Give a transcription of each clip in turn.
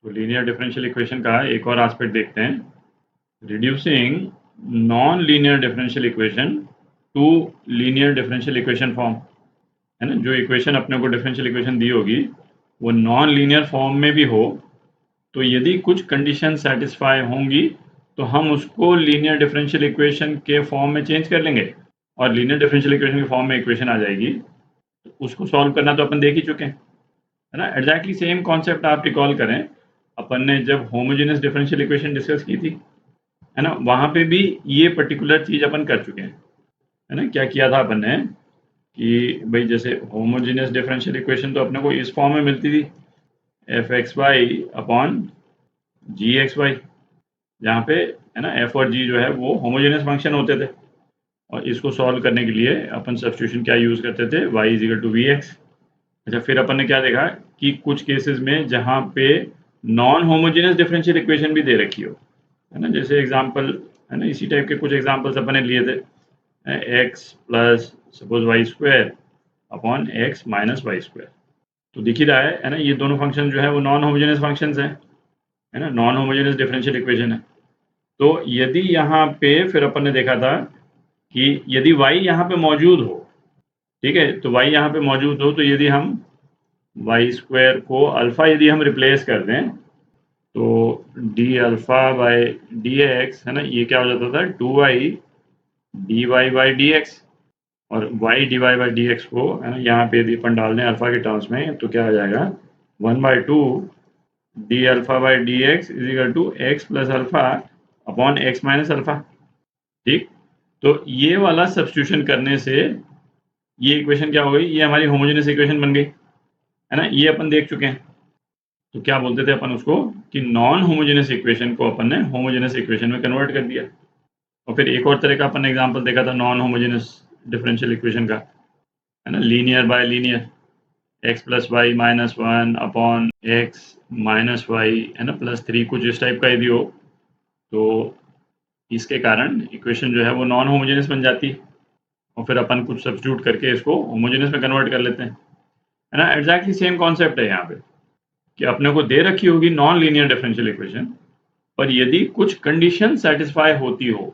तो linear differential equation का एक और एस्पेक्ट देखते हैं, reducing non linear differential equation two linear differential equation form, है ना। जो इक्वेशन अपने को डिफरेंशियल इक्वेशन दी होगी वो नॉन लीनियर फॉर्म में भी हो, तो यदि कुछ कंडीशन सेटिस्फाई होंगी तो हम उसको लीनियर डिफरेंशियल इक्वेशन के फॉर्म में चेंज कर लेंगे और लीनियर डिफरेंशियल इक्वेशन के फॉर्म में इक्वेशन आ जाएगी। तो उसको सॉल्व करना तो अपन देख ही चुके हैं, है ना। एग्जैक्टली सेम कॉन्सेप्ट आप रिकॉल करें, अपन ने जब होमोजेनियस डिफरेंशियल इक्वेशन डिस्कस की थी, है ना, वहां पे भी ये पर्टिकुलर चीज अपन कर चुके हैं, है ना। क्या किया था अपन ने कि भाई जैसे होमोजेनियस डिफरेंशियल इक्वेशन तो अपने को इस फॉर्म में मिलती थी, एफ एक्स वाई अपॉन जी एक्स वाई, जहाँ पे, है ना, एफ और जी जो है वो होमोजेनियस फंक्शन होते थे। और इसको सॉल्व करने के लिए अपन सब्स्टिट्यूशन क्या यूज़ करते थे, y is equal to v x. अच्छा, फिर अपन ने क्या देखा कि कुछ केसेस में जहाँ पे नॉन होमोजेनियस डिफरेंशियल इक्वेशन भी दे रखी हो, है ना, जैसे एग्जांपल, है ना, इसी टाइप के कुछ एग्जांपल्स अपन ने लिए थे, x plus suppose y square upon x minus y square. तो दिख ही रहा है ना, ये दोनों फंक्शन जो है वो नॉन होमोजेनियस फंक्शंस हैं, है ना, नॉन होमोजेनियस डिफरेंशियल इक्वेशन है। तो यदि यहाँ पे फिर अपन ने देखा था कि यदि y यहाँ पे मौजूद हो, ठीक है, तो y यहाँ पे मौजूद हो, तो यदि हम वाई स्क्वायर को अल्फा यदि हम रिप्लेस कर दें तो D alpha by D x, है ना, ये क्या हो जाता था 2y d Y by D x. और y d Y by D x को, है ना, यहाँ पे यदि अपन डाल दें अल्फा के टर्म्स में तो क्या हो जाएगा 1/2 d alpha by D x is equal to x plus alpha upon x minus alpha. ठीक, तो ये वाला सब्स्टिट्यूशन करने से ये इक्वेशन क्या हो गई, ये हमारी होमोजेनियस इक्वेशन बन गई, है ना। ये अपन देख चुके हैं। तो क्या बोलते थे अपन उसको कि नॉन होमोजेनियस इक्वेशन को अपन ने होमोजेनियस इक्वेशन में कन्वर्ट कर दिया। और फिर एक और तरह का अपन ने एग्जांपल देखा था नॉन होमोजेनियस डिफरेंशियल इक्वेशन का, है ना, linear by linear, x plus y minus one upon x minus y, है ना, प्लस 3, कुछ इस टाइप का यदि हो तो इसके कारण इक्वेशन जो है वो नॉन होमोजेनियस बन जाती है। और फिर अपन कुछ सब्स्टिट्यूट करके इसको होमोजेनियस में कन्वर्ट कर लेते हैं, है ना। एग्जैक्टली सेम कॉन्सेप्ट है यहाँ पे कि अपने को दे रखी होगी नॉन लीनियर डिफरेंशियल इक्वेशन, पर यदि कुछ कंडीशन सेटिस्फाई होती हो,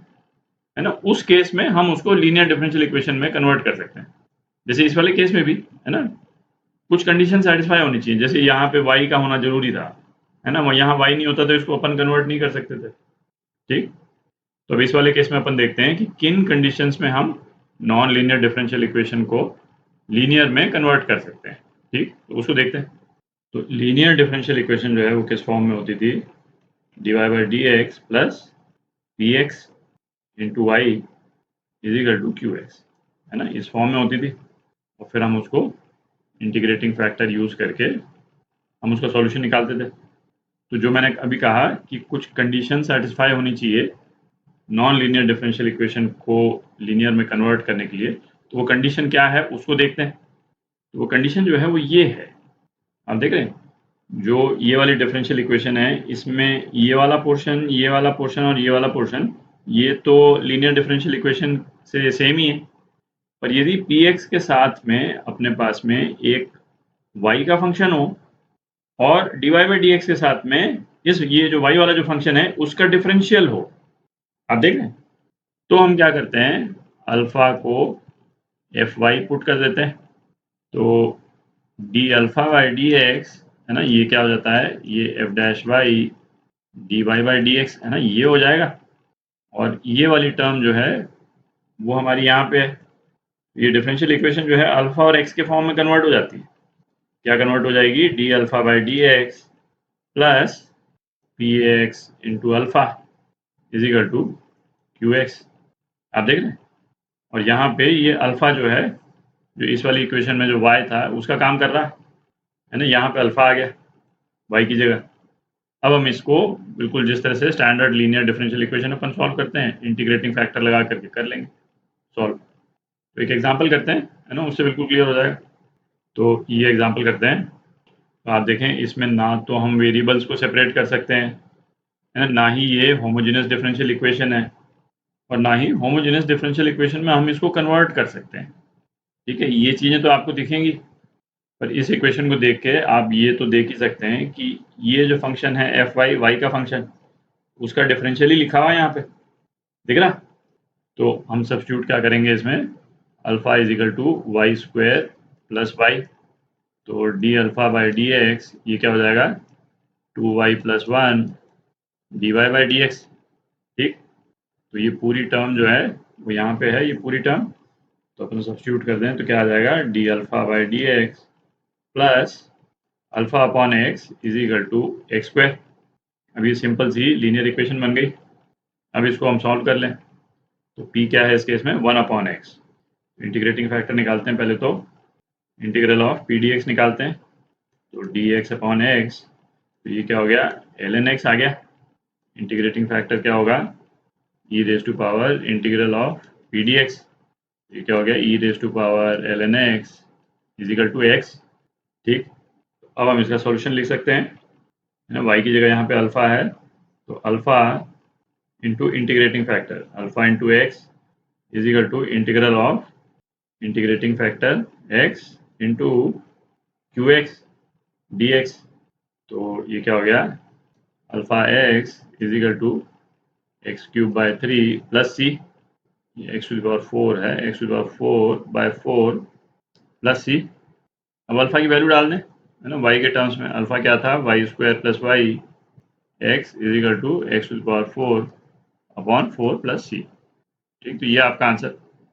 है ना, उस केस में हम उसको लीनियर डिफरेंशियल इक्वेशन में कन्वर्ट कर सकते हैं। जैसे इस वाले केस में भी, है ना, कुछ कंडीशन सेटिस्फाई होनी चाहिए, जैसे यहाँ पे y का होना जरूरी था, है ना, यहाँ y नहीं होता तो इसको अपन कन्वर्ट नहीं कर सकते थे। ठीक, तो अब इस वाले केस में अपन देखते हैं कि किन कंडीशंस में हम नॉन लीनियर डिफरेंशियल इक्वेशन को लीनियर में कन्वर्ट कर सकते हैं। ठीक, तो उसको देखते हैं। तो लीनियर डिफरेंशियल इक्वेशन जो है वो किस फॉर्म में होती थी, d Y by D x plus p x into y is equal to q x, है ना, इस फॉर्म में होती थी। और फिर हम उसको इंटीग्रेटिंग फैक्टर यूज करके हम उसका सॉल्यूशन निकालते थे। तो जो मैंने अभी कहा कि कुछ कंडीशन सेटिस्फाई होनी चाहिए नॉन लीनियर डिफरेंशियल इक्वेशन को लीनियर में कन्वर्ट करने के लिए, तो वो कंडीशन क्या है उसको देखते हैं। तो वो कंडीशन जो है वो ये है, आप देख रहे हैं, जो ये वाली डिफरेंशियल इक्वेशन है इसमें ये वाला पोर्शन, ये वाला पोर्शन और ये वाला पोर्शन, ये तो लीनियर डिफरेंशियल इक्वेशन से सेम ही है। पर यदि पी एक्स के साथ में अपने पास में एक y का फंक्शन हो और d Y by D x के साथ में ये जो y वाला जो फंक्शन है उसका डिफरेंशियल हो, आप देख रहे हैं, तो हम क्या करते हैं, अल्फा को एफ वाई पुट कर देते हैं। तो D alpha by D x, है ना, ये क्या हो जाता है, ये f dash y d Y by D x, है ना, ये हो जाएगा। और ये वाली टर्म जो है वो हमारी यहाँ पे है, ये डिफरेंशियल इक्वेशन जो है अल्फा और एक्स के फॉर्म में कन्वर्ट हो जाती है। क्या कन्वर्ट हो जाएगी, d alpha by D x plus p x into alpha is equal to q x, आप देख रहे हैं। और यहाँ पे ये अल्फा जो है, जो इस वाली इक्वेशन में जो y था उसका काम कर रहा है ना, यहाँ पे अल्फा आ गया y की जगह। अब हम इसको बिल्कुल जिस तरह से स्टैंडर्ड लीनियर डिफरेंशियल इक्वेशन अपन सॉल्व करते हैं, इंटीग्रेटिंग फैक्टर लगा करके कर लेंगे सॉल्व। तो एक एग्जांपल करते हैं, है ना, उससे बिल्कुल क्लियर हो जाएगा। तो ये एग्जांपल करते हैं, तो आप देखें इसमें ना तो हम वेरिएबल्स को सेपरेट कर सकते हैं, है ना ही ये होमोजेनियस डिफरेंशियल इक्वेशन है, और ना ही होमोजेनियस डिफरेंशियल इक्वेशन में हम इसको कन्वर्ट कर सकते हैं। ठीक है, ये चीज़ें तो आपको दिखेंगी, पर इस इक्वेशन को देख के आप ये तो देख ही सकते हैं कि ये जो फंक्शन है एफ वाई वाई का फंक्शन, उसका डिफरेंशियल ही लिखा हुआ है यहाँ पे, दिख रहा। तो हम सब्स्टिट्यूट क्या करेंगे इसमें, alpha is equal to Y square plus Y, तो D alpha by D X ये क्या हो जाएगा, 2y plus 1 D Y by D X. ठीक, तो ये पूरी टर्म जो है वो यहाँ पे है, ये पूरी टर्म, तो अपन सब्स्टिट्यूट कर दें तो क्या आ जाएगा, d alpha by D x plus alpha upon x is equal to x square. अब ये सिंपल सी लीनियर इक्वेशन बन गई। अब इसको हम सॉल्व कर लें, तो p क्या है इस केस में, 1 अपॉन एक्स। इंटीग्रेटिंग फैक्टर निकालते हैं पहले, तो integral of P D x निकालते हैं, तो डी एक्स अपॉन एक्स, तो ये क्या हो गया, एल एन एक्स आ गया। इंटीग्रेटिंग फैक्टर क्या होगा, E raise to power integral of P D X, ये क्या हो गया, E raise to power L N X is equal to X. ठीक, अब हम इसका सॉल्यूशन लिख सकते हैं, है ना, y की जगह यहाँ पे अल्फा है, तो alpha into integrating factor alpha into X is equal to integral of integrating factor x into Q X D X, तो ये क्या हो गया, alpha x is equal to X cube by 3 plus C, X to the power 4 है, X to the power 4 by 4 plus C. अब alpha की value डाल दें, है ना, y के टर्म्स में अल्फा क्या था, Y square plus Y X is equal to X to the power 4 upon 4 plus C. ठीक, तो ये आपका आंसर